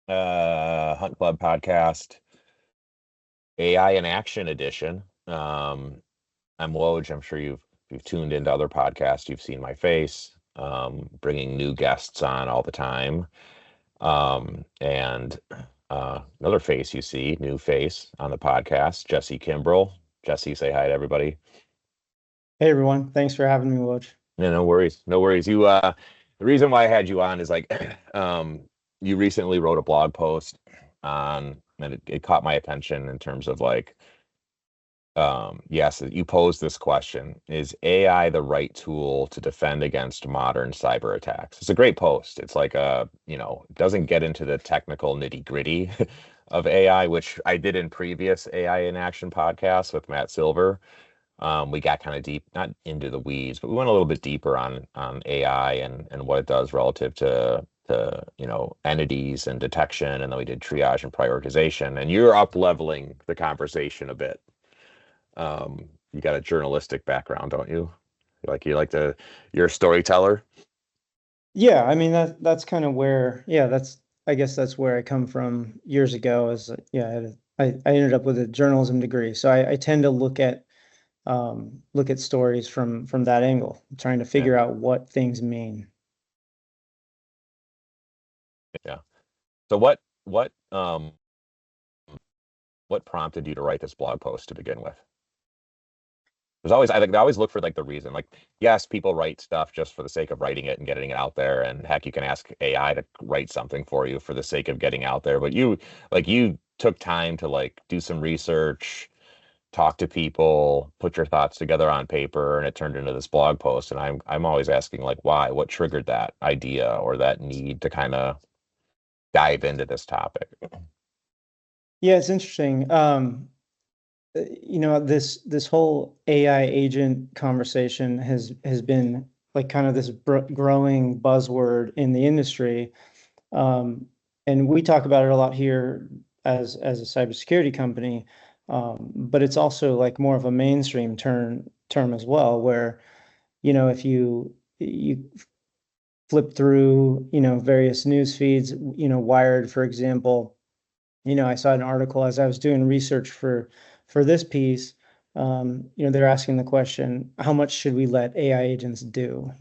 Hunt Club podcast, AI in Action edition. I'm Woj. I'm sure you've tuned into other podcasts. You've seen my face, bringing new guests on all the time. And another face you see, new face on the podcast, Jesse Kimbrel. Jesse, say hi to everybody. Hey everyone, thanks for having me, Woj. Yeah, no worries. No worries. The reason why I had you on is like, you recently wrote a blog post on, and it caught my attention in terms of like, yes, you posed this question: is AI the right tool to defend against modern cyber attacks? It's a great post. It's like it doesn't get into the technical nitty-gritty of AI, which I did in previous AI in Action podcasts with Matt Silver. We got kind of deep, not into the weeds, but we went a little bit deeper on AI and what it does relative to entities and detection, and then we did triage and prioritization. And you're up leveling the conversation a bit. You got a journalistic background, don't you? You're a storyteller. Yeah, I mean that's kind of where, yeah, that's I guess that's where I come from years ago. Is yeah, I ended up with a journalism degree, so I tend to look at stories from that angle, trying to Yeah, figure out what things mean. yeah. So what prompted you to write this blog post to begin with? I think they always look for like the reason. Like, yes, people write stuff just for the sake of writing it and getting it out there. And heck, you can ask AI to write something for you for the sake of getting out there. But you took time to like do some research, talk to people, put your thoughts together on paper, and it turned into this blog post. And I'm always asking like why? What triggered that idea or that need to kind of dive into this topic? Yeah, it's interesting. This whole AI agent conversation has been like kind of this growing buzzword in the industry. Um, and we talk about it a lot here as a cybersecurity company, but it's also like more of a mainstream term as well, where if you flip through various news feeds, Wired, for example, I saw an article as I was doing research for this piece. They're asking the question, how much should we let AI agents do?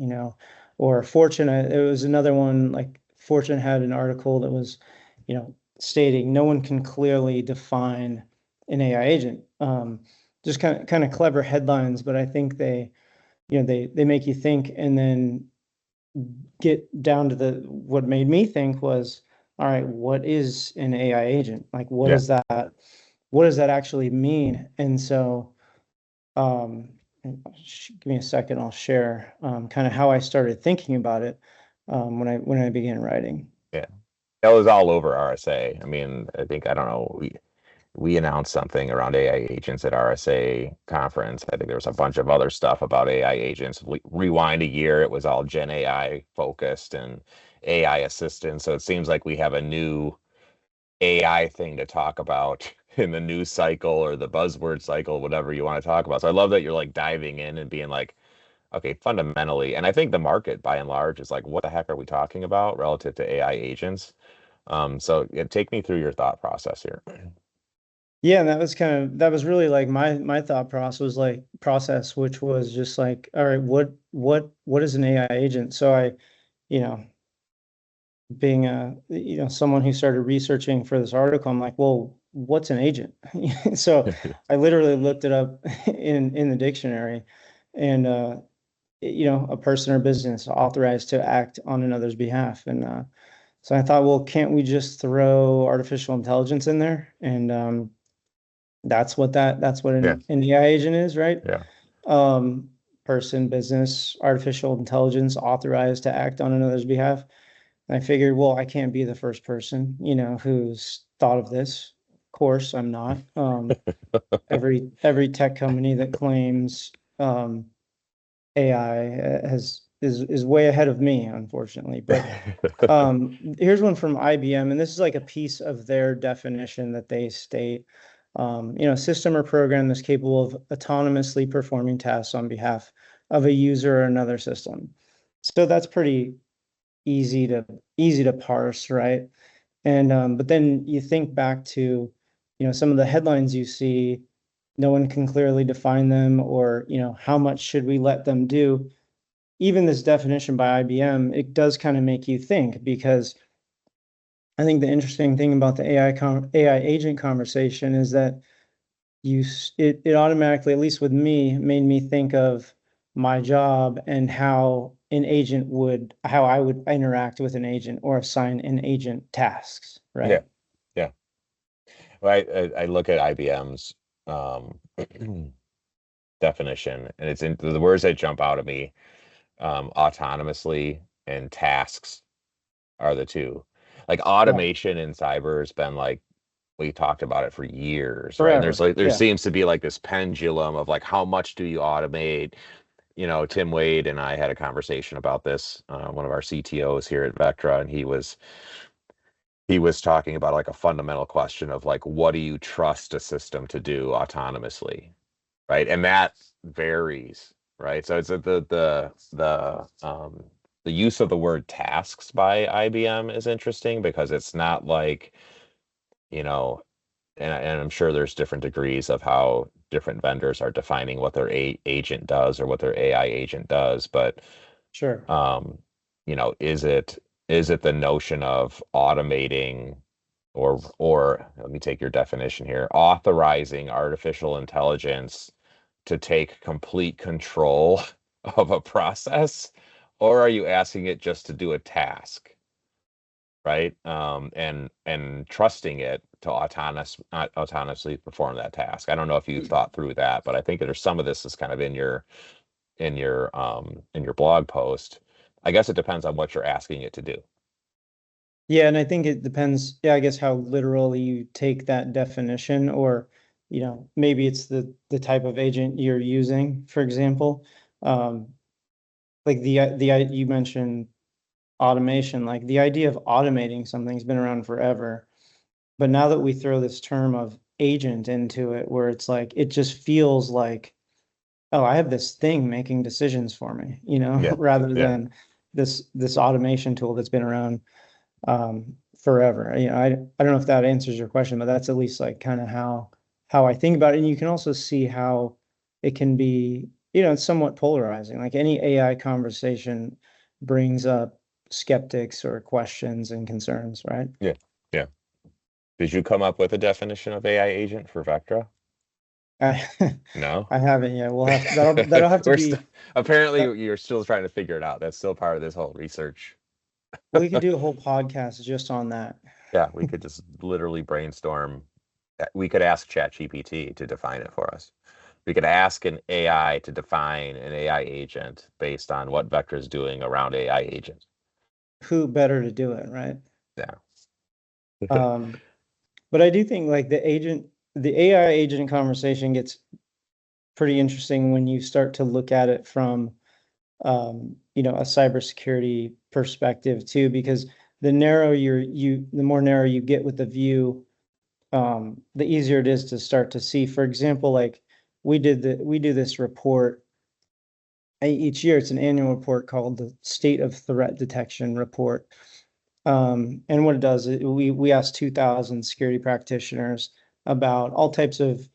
Or Fortune, it was another one like Fortune had an article that was, stating no one can clearly define an AI agent. Just kind of clever headlines, but I think they make you think, and then get down to what made me think was, all right, what is an AI agent? Like, Yeah. what does that actually mean? And so, um, give me a second, I'll share kind of how I started thinking about it when I began writing. Yeah. That was all over RSA. I mean, I don't know, we announced something around AI agents at RSA conference. I think there was a bunch of other stuff about AI agents. Rewind a year, it was all Gen AI focused and AI assistants. So it seems like we have a new AI thing to talk about in the news cycle or the buzzword cycle, whatever you want to talk about. So I love that you're like diving in and being like, okay, fundamentally, and I think the market by and large is like, what the heck are we talking about relative to AI agents? So yeah, take me through your thought process here. Yeah, and that was really like my thought process, which was just like, all right, what is an AI agent? So you know, being someone who started researching for this article, I'm like, well, what's an agent? So I literally looked it up in the dictionary, and a person or business authorized to act on another's behalf. And so I thought, well, can't we just throw artificial intelligence in there? And that's what Yeah, an AI agent is, right? yeah. Um, Person, business, artificial intelligence authorized to act on another's behalf. I figured, well, I can't be the first person, who's thought of this. Of course, I'm not. Every tech company that claims AI is way ahead of me, unfortunately. But here's one from IBM, and this is like a piece of their definition that they state. System or program that's capable of autonomously performing tasks on behalf of a user or another system. So that's pretty easy to easy to parse, right? And but then you think back to, some of the headlines you see, no one can clearly define them, or, how much should we let them do? Even this definition by IBM, it does kind of make you think, because I think the interesting thing about the AI agent conversation is that it automatically, at least with me, made me think of my job and how I would interact with an agent or assign an agent tasks, Yeah. right? Yeah. Well, I look at IBM's um, definition, and it's in the words that jump out at me. Autonomously and tasks are the two. Like Right. automation in cyber has been like we talked about it for years, right? And there's Forever. like there Yeah. seems to be like this pendulum of like how much do you automate? Tim Wade and I had a conversation about this. One of our CTOs here at Vectra, and he was talking about like a fundamental question of like what do you trust a system to do autonomously, right? And that varies, right? So it's the use of the word tasks by IBM is interesting because it's not like, you know, and I'm sure there's different degrees of how different vendors are defining what their agent does or what their AI agent does, but Sure. um, is it the notion of automating or let me take your definition here, authorizing artificial intelligence to take complete control of a process, or are you asking it just to do a task, right? And trusting it to autonomously perform that task. I don't know if you've thought through that, but I think there's some of this is kind of in your blog post. I guess it depends on what you're asking it to do. Yeah, and I think it depends, yeah, I guess how literally you take that definition, or, maybe it's the type of agent you're using, for example. Um, like you mentioned automation, like the idea of automating something's been around forever. But now that we throw this term of agent into it, where it's like, it just feels like, oh, I have this thing making decisions for me, Yeah. rather Yeah. than this automation tool that's been around forever. I don't know if that answers your question, but that's at least like kind of how I think about it. And you can also see how it can be, it's somewhat polarizing. Like any AI conversation brings up skeptics or questions and concerns, right? Yeah. Yeah. Did you come up with a definition of AI agent for Vectra? I No. I haven't yet. That'll have to We're still be apparently that. you're still trying to figure it out. That's still part of this whole research. We could do a whole podcast just on that. Yeah, we could just literally brainstorm. We could ask ChatGPT to define it for us. We could ask an AI to define an AI agent based on what Vectra is doing around AI agents. Who better to do it, right? Yeah. Um, but I do think like the AI agent conversation gets pretty interesting when you start to look at it from a cybersecurity perspective too, because the more narrow you get with the view, the easier it is to start to see. For example, like we do this report each year. It's an annual report called the State of Threat Detection Report. And what it does, we ask 2,000 security practitioners about all types of,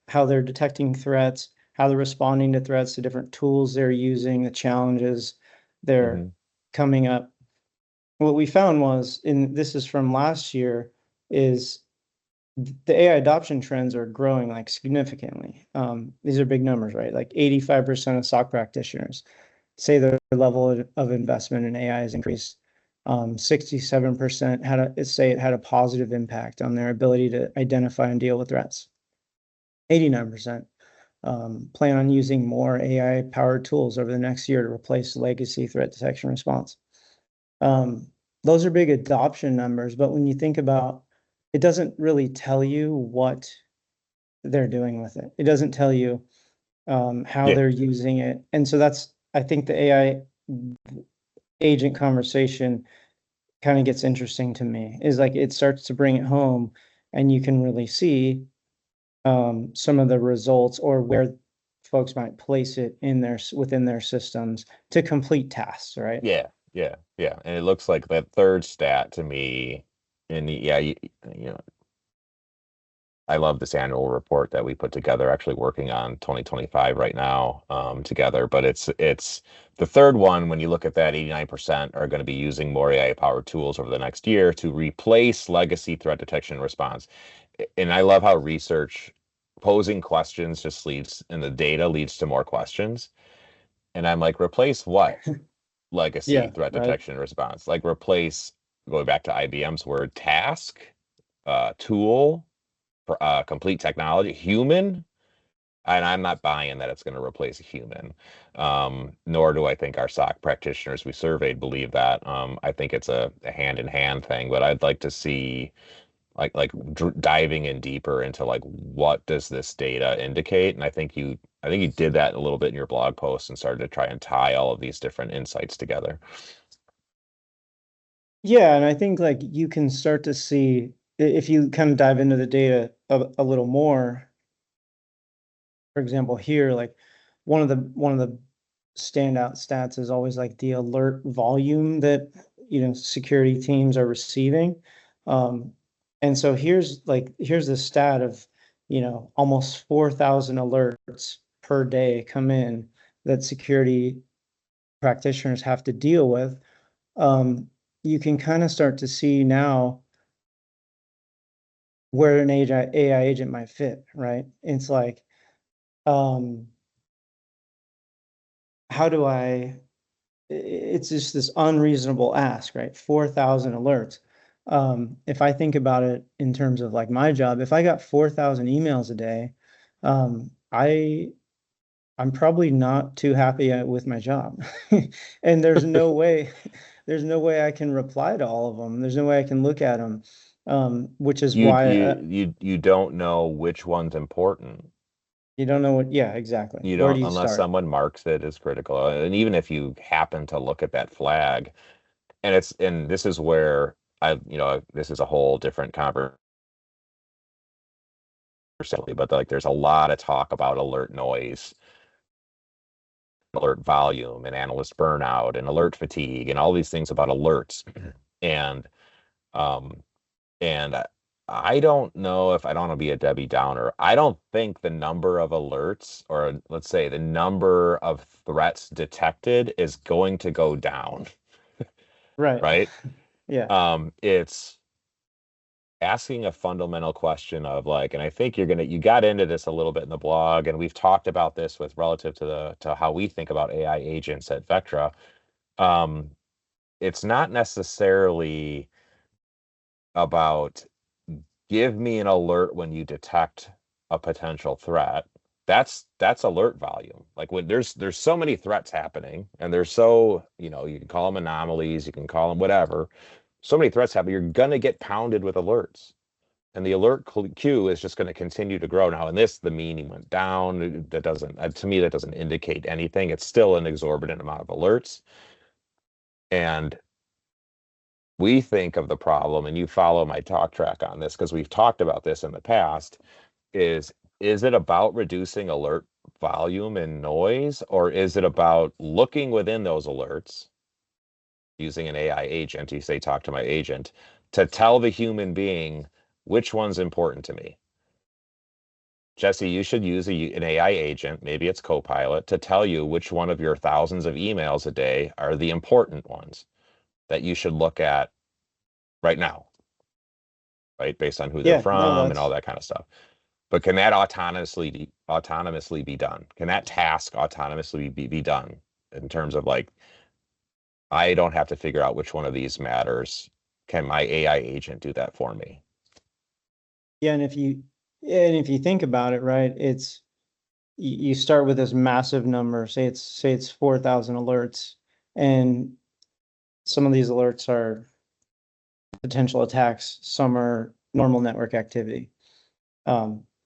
how they're detecting threats, how they're responding to threats, the different tools they're using, the challenges they're Hmm. coming up. What we found was, and this is from last year, is the AI adoption trends are growing like significantly. These are big numbers, right? Like 85% of SOC practitioners say their level of investment in AI has increased. 67% say it had a positive impact on their ability to identify and deal with threats. 89% plan on using more AI powered tools over the next year to replace legacy threat detection response. Um, those are big adoption numbers, but when you think about, it doesn't really tell you what they're doing with it. It doesn't tell you how Yeah. they're using it. And so I think the AI agent conversation kind of gets interesting to me, is like it starts to bring it home, and you can really see some of the results, or where folks might place it within their systems to complete tasks, right? Yeah. Yeah. Yeah. And it looks like that third stat to me And yeah, you know, I love this annual report that we put together, actually working on 2025 right now, together. But it's the third one. When you look at that, 89% are going to be using more AI-powered tools over the next year to replace legacy threat detection and response. And I love how research posing questions just leads, and the data leads to more questions. And I'm like, replace what? Legacy Yeah, threat right. detection and response. Like replace, going back to IBM's word, task, tool, complete technology, human. And I'm not buying that it's going to replace a human. Nor do I think our SOC practitioners we surveyed believe that. I think it's a hand in hand thing, but I'd like to see diving in deeper into like what does this data indicate. And I think you did that a little bit in your blog post and started to try and tie all of these different insights together. Yeah, and I think like you can start to see if you kind of dive into the data a little more. For example, here, like one of the standout stats is always like the alert volume that security teams are receiving. Um, and so here's the stat of almost 4,000 alerts per day come in that security practitioners have to deal with. You can kind of start to see now where an AI agent might fit, right? It's like, um, how do it's just this unreasonable ask, right? 4,000 alerts. If I think about it in terms of like my job, if I got 4,000 emails a day, I'm probably not too happy with my job. And there's no way I can reply to all of them. There's no way I can look at them. Which is You why you you don't know which one's important. you don't know what, yeah, exactly. You Where don't do you unless start? someone marks it as critical. And even if you happen to look at that flag, and this is where this is a whole different conversation, but like there's a lot of talk about alert noise, alert volume, and analyst burnout, and alert fatigue, and all these things about alerts. And um, and I don't know if I don't want to be a Debbie Downer. I don't think the number of alerts, or let's say the number of threats detected, is going to go down, Right. right? Yeah. It's asking a fundamental question of like, and I think you got into this a little bit in the blog, and we've talked about this with relative to how we think about AI agents at Vectra. Um, it's not necessarily about give me an alert when you detect a potential threat. That's alert volume. Like when there's so many threats happening, and there's so, you can call them anomalies, you can call them whatever. So many threats happen, you're gonna get pounded with alerts. And the alert queue is just going to continue to grow. Now, in this, the meaning went down. That doesn't, to me, that doesn't indicate anything. It's still an exorbitant amount of alerts. And we think of the problem, and you follow my talk track on this because we've talked about this in the past, is it about reducing alert volume and noise, or is it about looking within those alerts using an AI agent? You say, talk to my agent to tell the human being which one's important to me. Jesse, you should use an AI agent, maybe it's Copilot, to tell you which one of your thousands of emails a day are the important ones that you should look at right now, right? Based on who they're Yeah. No, from and all that's that kind of stuff. But can that autonomously be done? Can that task autonomously be done in terms of like, I don't have to figure out which one of these matters. Can my AI agent do that for me? Yeah, and if you think about it, right, you start with this massive number, say it's 4,000 alerts, and some of these alerts are potential attacks, some are normal network activity.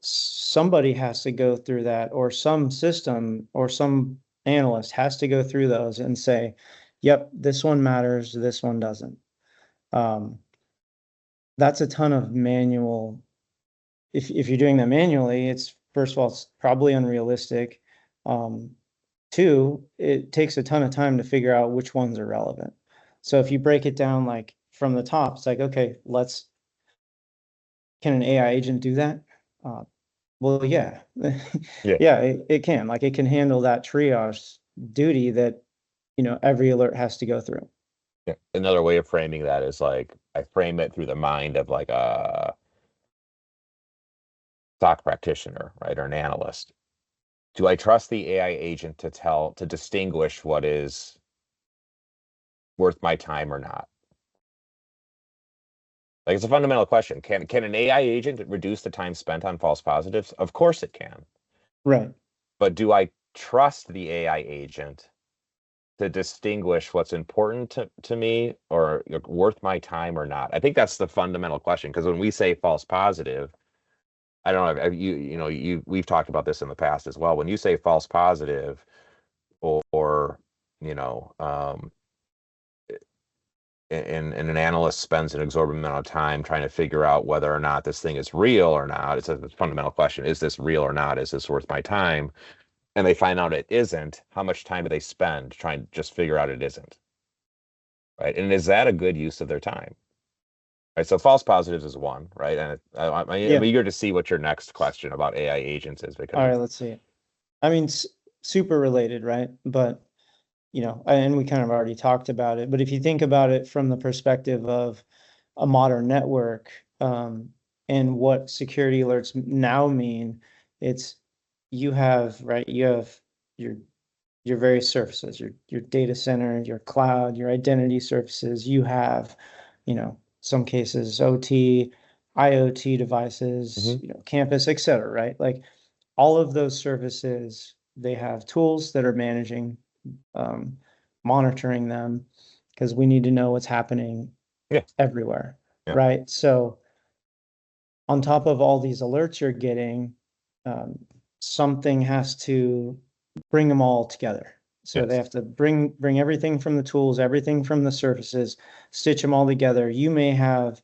Somebody has to go through that, or some system or some analyst has to go through those and say, yep, this one matters, this one doesn't. Um, that's a ton of manual. If you're doing that manually, it's first of all, it's probably unrealistic. Um, Two, it takes a ton of time to figure out which ones are relevant. So if you break it down like from the top, it's like, okay, can an AI agent do that? Uh, well, yeah, Yeah. yeah, it can. Like it can handle that triage duty that, every alert has to go through. Yeah. Another way of framing that is like I frame it through the mind of like a stock practitioner, right, or an analyst. Do I trust the AI agent to distinguish what is worth my time or not? Like it's a fundamental question. Can an AI agent reduce the time spent on false positives? Of course it can. Right. But do I trust the AI agent to distinguish what's important to me or worth my time or not? I think that's the fundamental question. Because when we say false positive, I don't know, we've talked about this in the past as well. When you say false positive or you know, and an analyst spends an exorbitant amount of time trying to figure out whether or not this thing is real or not. It's a fundamental question. Is this real or not? Is this worth my time? And they find out it isn't. How much time do they spend trying to just figure out it isn't? Right. And is that a good use of their time? Right. So false positives is one, right? And I'm Yeah. eager to see what your next question about AI agents is All because right, let's see. I mean, super related, right? But, and we kind of already talked about it, but if you think about it from the perspective of a modern network, and what security alerts now mean, it's right, you have your your various services, your data center, your cloud, your identity services, you have, some cases OT, IoT devices, Mhm. campus, et cetera, right? Like all of those services, they have tools that are managing, um, monitoring them, because we need to know what's happening Yeah, everywhere, yeah, right? So on top of all these alerts you're getting, um, something has to bring them all together. So they yes, have to bring everything from the tools, everything from the services, stitch them all together. You may have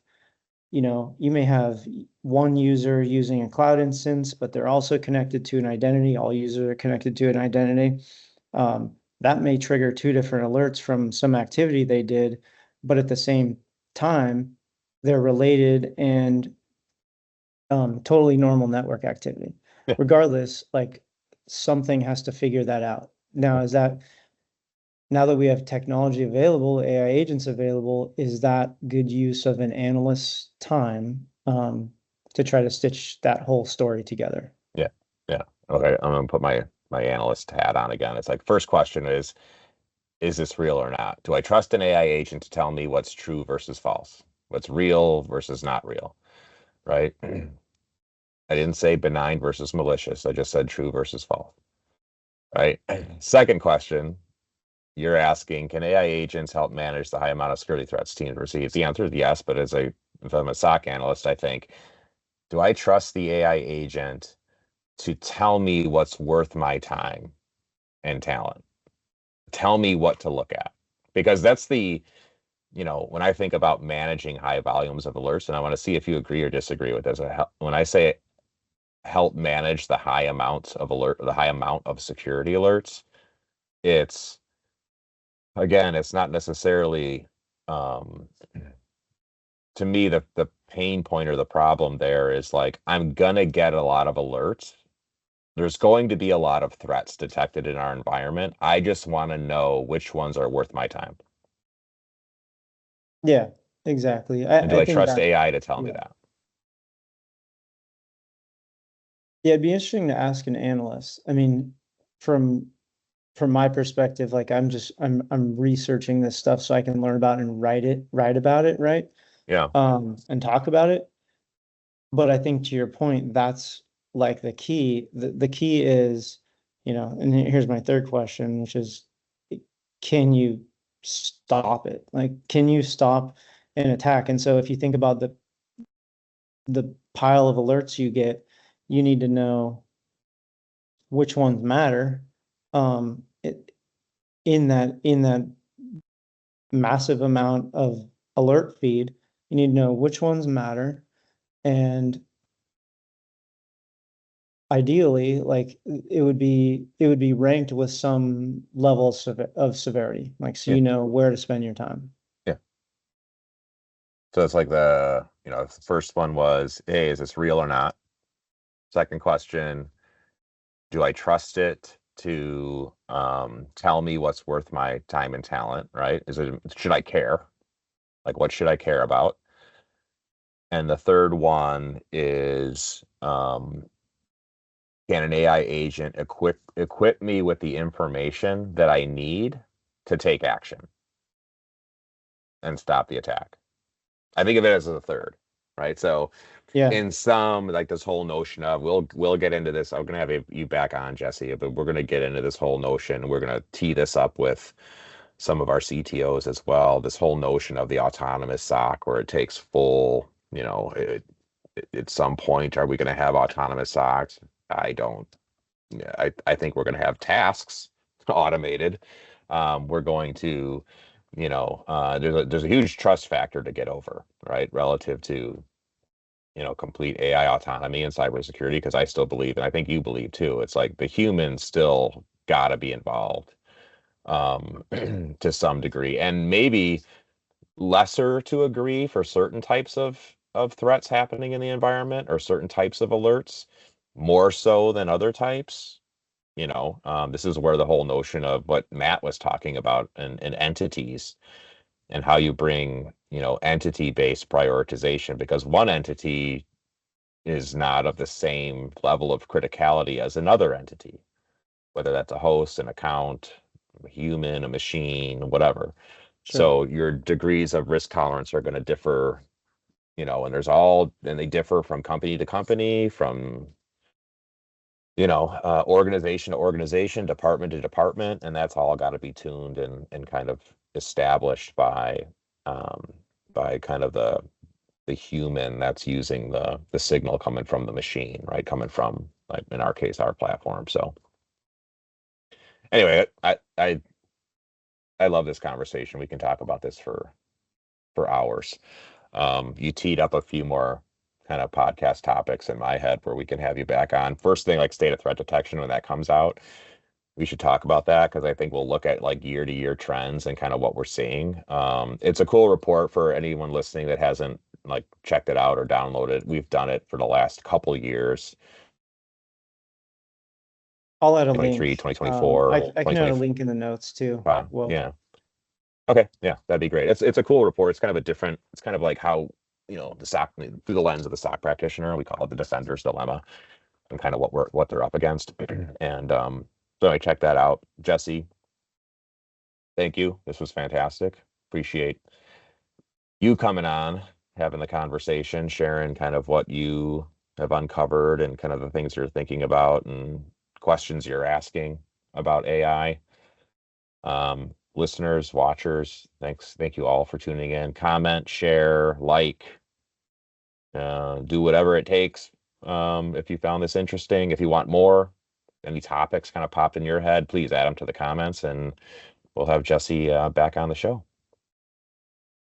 one user using a cloud instance, but they're also connected to an identity. All users are connected to an identity. That may trigger two different alerts from some activity they did, but at the same time, they're related and, totally normal network activity. yeah. Regardless, like something has to figure that out. Now that we have technology available, AI agents available, is that good use of an analyst's time, to try to stitch that whole story together? Yeah. Yeah. Okay. I'm gonna put my analyst hat on again. It's like first question is this real or not? Do I trust an AI agent to tell me what's true versus false? What's real versus not real? Right? I didn't say benign versus malicious. I just said true versus false. Right? Second question, you're asking, can AI agents help manage the high amount of security threats teams receive? The answer is yes, but if I'm a SOC analyst, I think, do I trust the AI agent to tell me what's worth my time and talent? Tell me what to look at. Because that's when I think about managing high volumes of alerts, and I want to see if you agree or disagree with this. When I say help manage the high amount of security alerts, it's again, it's not necessarily um, to me the pain point or the problem there is like I'm gonna get a lot of alerts. There's going to be a lot of threats detected in our environment. I just want to know which ones are worth my time. Yeah, exactly. And do I I think trust that, AI to tell me yeah. that? Yeah, it'd be interesting to ask an analyst. I mean, from from my perspective, like I'm researching this stuff so I can learn about it and write about it, right? Yeah. And talk about it. But I think to your point, that's like the key. The key is, and here's my third question, which is, can you stop it? Like, can you stop an attack? And so if you think about the pile of alerts you get, you need to know which ones matter. In that massive amount of alert feed, you need to know which ones matter, and ideally, like it would be ranked with some level of severity, like so Yeah. you know where to spend your time. Yeah. So it's like the first one was, hey, is this real or not? Second question, do I trust it to tell me what's worth my time and talent, right? Should I care? Like, what should I care about? And the third one is, can an AI agent equip me with the information that I need to take action and stop the attack? I think of it as a third, right? So Yeah, in some, like this whole notion of, we'll get into this. I'm gonna have you back on, Jesse, but we're gonna get into this whole notion. We're gonna tee this up with some of our CTOs as well. This whole notion of the autonomous SOC, where it takes full, at some point, are we going to have autonomous SOCs? I don't. Yeah, I think we're going to have tasks automated. We're going to, there's a huge trust factor to get over, right? Relative to, complete AI autonomy and cybersecurity, because I still believe, and I think you believe too, it's like the humans still got to be involved to some degree, and maybe lesser to agree for certain types of threats happening in the environment or certain types of alerts, more so than other types. This is where the whole notion of what Matt was talking about and entities, and how you bring, entity-based prioritization, because one entity is not of the same level of criticality as another entity, whether that's a host, an account, a human, a machine, whatever. sure. So your degrees of risk tolerance are going to differ, and they differ from company to company, from, organization to organization, department to department, and that's all got to be tuned and kind of established um, by kind of the human that's using the signal coming from the machine, right? Coming from, like, in our case, our platform. So anyway, I love this conversation. We can talk about this for hours. You teed up a few more kind of podcast topics in my head where we can have you back on. First thing, like state of threat detection, when that comes out, we should talk about that, because I think we'll look at like year to year trends and kind of what we're seeing. It's a cool report for anyone listening that hasn't like checked it out or downloaded it. We've done it for the last couple years, I'll add a 23, link. 2024, I can add a 2025. link in the notes too. Well, Yeah. Okay. Yeah, that'd be great. It's a cool report. It's kind of a different, it's kind of like how, the SOC, through the lens of the SOC practitioner, we call it the defender's dilemma, and kind of what they're up against. And so I check that out. Jesse, thank you. This was fantastic. Appreciate you coming on, having the conversation, sharing kind of what you have uncovered and kind of the things you're thinking about and questions you're asking about AI. Listeners, watchers, thank you all for tuning in. Comment, share, like, do whatever it takes. If you found this interesting, if you want more, any topics kind of pop in your head, please add them to the comments, and we'll have Jesse back on the show.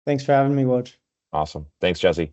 thanks for having me, Woj. Awesome. Thanks, Jesse.